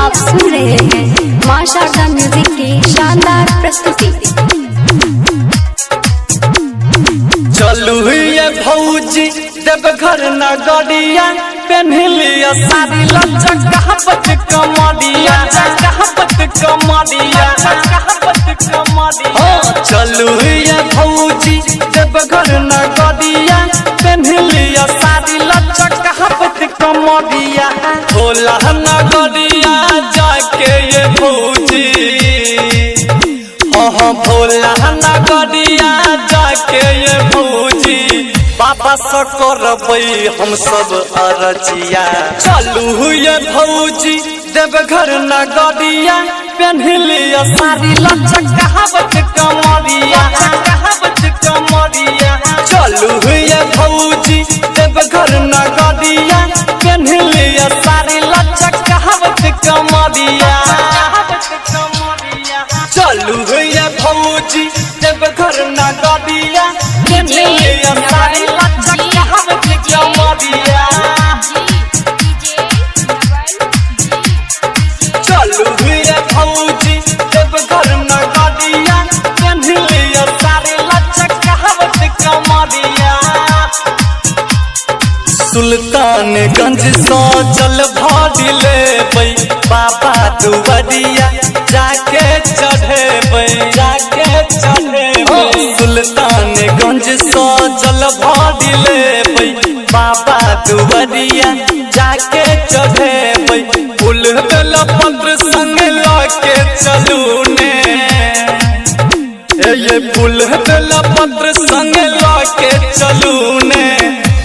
आप सुन रहे हैं मां शारदा म्यूजिक की शानदार प्रस्तुति। चलू ये भौजी देवघर नगरिया पेन्हलिया साड़ी लचक कहबत कमरिया चलू ये भौजी देवघर नगरिया पेन्हलिया साड़ी लचक कहबत कमरिया भोला नगरिया जाके ये भौजी भोला नगरिया जाके ये भौजी बाबा से करबै हम सब अरजिया। चलू ये भौजी देवघर नगरिया पेन्हलिया साड़ी लचक कहबत कमरिया चलू ये भौजी देवघर नगरिया पेन्हलिया साड़ी लचक कहबत कमरिया चलू ये भौजी देवघर नगरिया पेन्हलिया साड़ी लचक कहबत कमरिया चलू ये भौजी देवघर नगरिया पेन्हलिया साड़ी लचक कहबत कमरिया। सुल्तानगंज सो जल भरी लेबै बाबा दुआरिया जाके चढ़ेबै सुल्तानगंज सो जल भरी लेबै बाबा दुआरिया जाके चढ़ेबै फूल बेल पत्र संग लके चलू ने ये फूल बेल पत्र संग लके चलू ने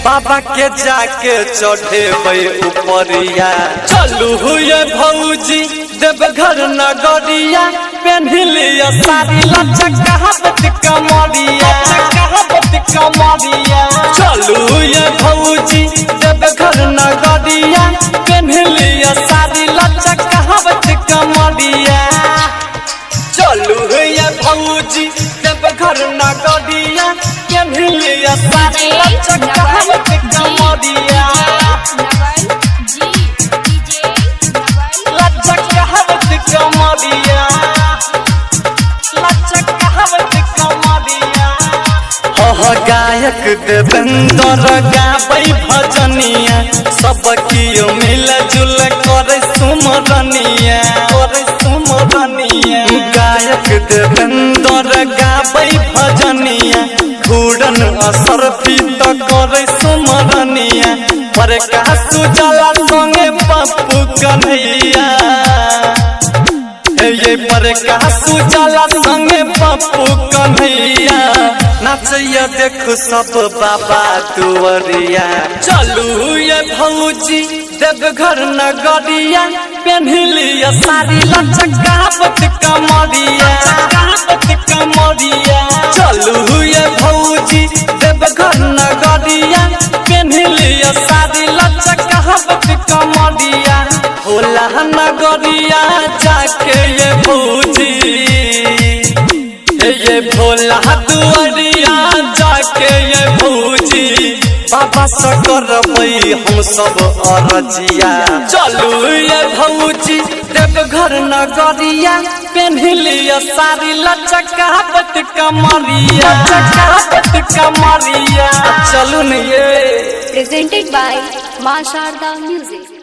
बाबा के जाके चढ़ेबै उपरिया। चलू ये भौजी देवघर नगरिया पेन्हलिया साड़ी लचक कहबत कमरिया चलू ये भौजी देवघर नगरिया पेन्हलिया साड़ी लचक कहबत कमरिया चलू ये भौजी देवघर नगरिया पेन्हलिया साड़ी लचक कहबत कमरिया लचक कहबत कमरिया गायक देवेंद्र गाबै भजनिया सब कियो मिल जुल करे सुमरनिया गायक देवेंद्र गाबै भजनिया घूरन असर पीत करे सुमरनिया प्रकाश उजाला संगे पप्पू कन्हैया ये प्रकाश उजाला संगे पप्पू कन्हैया नाचैया देख सब बाबा दुआरिया। चलू ये भौजी देवघर नगरिया पेन्हलिया साड़ी लचक कहबत कमरिया चलू ये भौजी देवघर नगरिया पेन्हलिया साड़ी लचक कहबत कमरिया भोला नगरिया जाके ये भौजी ये भोला दुआरिया जाके ये भौजी बाबा से करबै हम सब अरजिया। चलू ये भौजी देवघर नगरिया पेन्हलिया साड़ी लचक कहबत कमरिया चलू न ये प्रेजेंटेड बाय मां शारदा म्यूजिक।